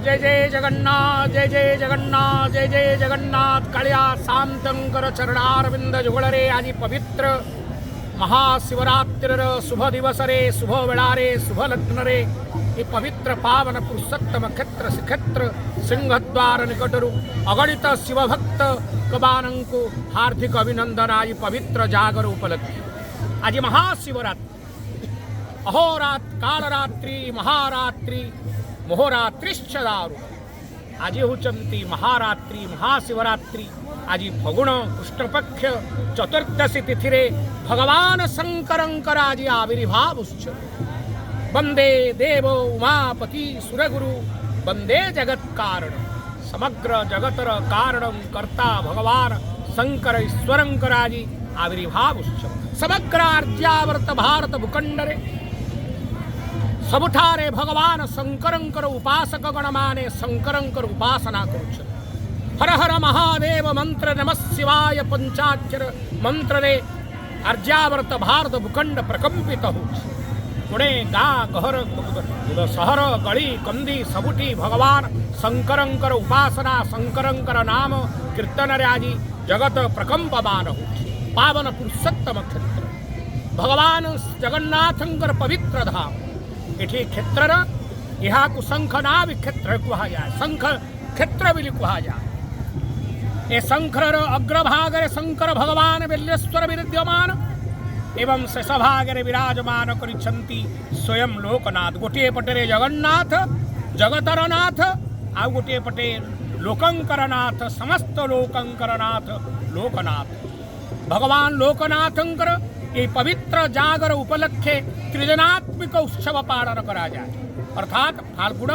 जय जय जगन्नाथ जय जय जगन्नाथ जय जय जगन्नाथ कालिया शांतंकर चरणारविंद जुगलरे आज पवित्र महाशिवरात्रिर शुभ दिवसरे शुभ वेळारे शुभ लग्नरे ये पवित्र पावन पुरुषोत्तम क्षेत्र श्रीक्षेत्र सिंहद्वार निकटरू अगणित शिवभक्त कबानंकु हार्दिक अभिनंदन आज पवित्र जागर उपलब्धि आज महाशिवरात्रि अहोरात कालरात्रि महारात्रि मोहरात्रिश्च दारु आज होचंती महारात्रि महाशिवरात्रि आज फगुण कृष्णपक्ष चतुर्दशी तिथिरे भगवान शंकरंकर आज आविर्भाव वंदे देव उमापति सुरगुरु वंदे जगत कारण समग्र जगतर कारण कर्ता भगवान शंकर ईश्वरंकर आज आविर्भाव समग्र आर्यावर्त भारत भूखंडरे सबुठारे भगवान शंकरंकर उपासक गणमाने शंकरंकर उपासना करुछ हर हर महादेव मंत्र नमः शिवाय पंचाक्षर मंत्र रे आर्यावर्त भारत भूखंड प्रकंपित हो पुणे गा गहर सहर गली कंदी सबुठी भगवान शंकरंकर उपासना शंकरंकर नाम कीर्तन रे आज जगत प्रकंपमान हो पावन पुरुषोत्तम क्षेत्र भगवान जगन्नाथंकर पवित्र धाम एठी क्षेत्र यहाँ को शंखनाभ क्षेत्र कहा जाए शंख क्षेत्र भी कहा जाए ए शंखर अग्रभागे शंकर भगवान बेल्लेश्वर विद्यमान एवं शेषभागे विराजमान करिछंती स्वयं लोकनाथ गोटे पटे जगन्नाथ जगतर नाथ आ गोटे पटे लोकंकर नाथ समस्त लोकंकर नाथ लोकनाथ भगवान लोकनाथंकर ये पवित्र जागर उपलक्षे त्रिजनात्मिक उत्सव पालन करा जाए अर्थात फाल्गुन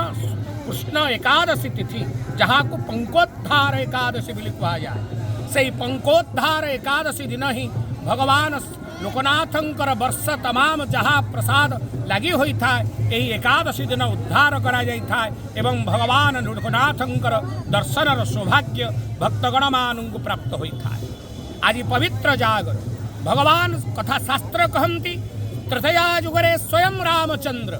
कृष्ण एकादशी तिथि जहाँ को पंकोद्धार एकादशी भी कहा जाए से पंकोद्धार एकादशी दिन ही भगवान लोकनाथंकर वर्ष तमाम जहाँ प्रसाद लगी हुई था यही एकादशी दिन उद्धार करा जाई था एवं भगवान लोकनाथंकर दर्शनर सौभाग्य भक्तगण मानू प्राप्त हुई था आज पवित्र जागर भगवान कथा शास्त्र कहती तृतीया जुगरे स्वयं रामचंद्र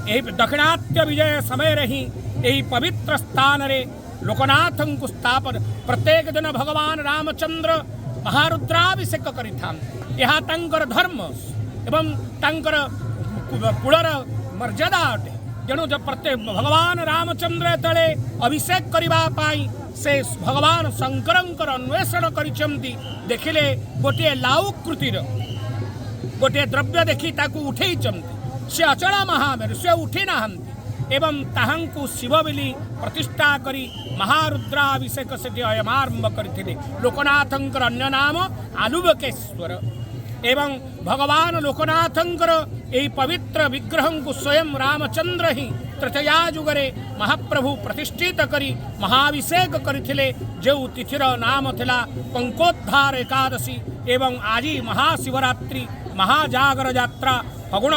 यही दक्षिणात्य विजय समय रही यही पवित्र स्थान रे लोकनाथं को स्थापन प्रत्येक दिन भगवान रामचंद्र महारुद्राभिषेक करिथान यहाँ तंकर धर्म एवं तंकर कुलर मर्यादा अटे तेणु जब प्रत्येक भगवान रामचंद्र तले अभिषेक करबा पाई से भगवान शंकरंकर अन्वेषण करिसेंती देखिले गोटे लाउकृतिर गोटे द्रव्य देखि ताकू उठेई चंती से अचला महामेरु से उठी नाहंती एवं ताहांकु शिव बिली प्रतिष्ठा करी महारुद्राभिषेक से अयमारंभ करथिले लोकनाथंकर अन्य नाम आलुबकेश्वर एवं भगवान लोकनाथंकर यही पवित्र विग्रह को स्वयं रामचंद्र ही तृतीया जुगरे महाप्रभु प्रतिष्ठित करी महाभिषेक करथिले जो तिथिर नाम थिला पंकोद्धार एकादशी एवं आज महाशिवरात्रि महाजागर यात्रा फगुण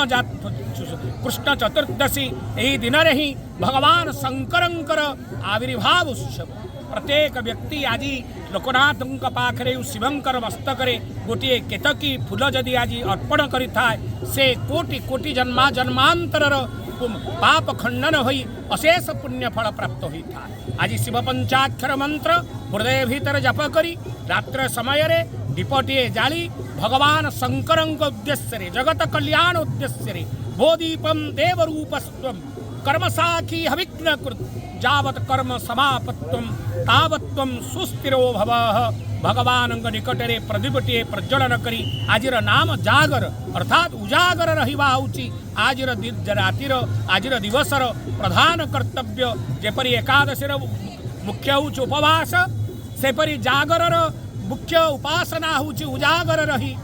कृष्ण चतुर्दशी यही दिन ही भगवान शंकरंकर आविर्भाव उत्सव प्रत्येक व्यक्ति आज लोकनाथ पाखरे शिवंकर मस्तकरे गोटे केतकी फूल जदि आज अर्पण करिथा से कोटि कोटि जन्मा जन्मांतर पाप खंडन होई अशेष पुण्य फल प्राप्त होता आज शिव पंचाक्षर मंत्र हृदय भीतर जप करी रात्र समय रे दीपटीए जाली भगवान शंकर उद्देश्य जगत कल्याण उद्देश्य बोदीपम देवरूपस्वम कर्मसाखी हविघ्न कृत जावत कर्म समापत्वम तावत्वम सुस्थिरो भवः भगवान निकटरे प्रदीपटीए प्रज्वलन करी आजिर नाम जागर अर्थात उजागर रहिबा होची आजिर रातिर आजिर दिवसर प्रधान कर्तव्य जेपरी एकादशीर मुख्य होची उपवास सेपरी जागरर मुख्य उपासना होची उजागर रही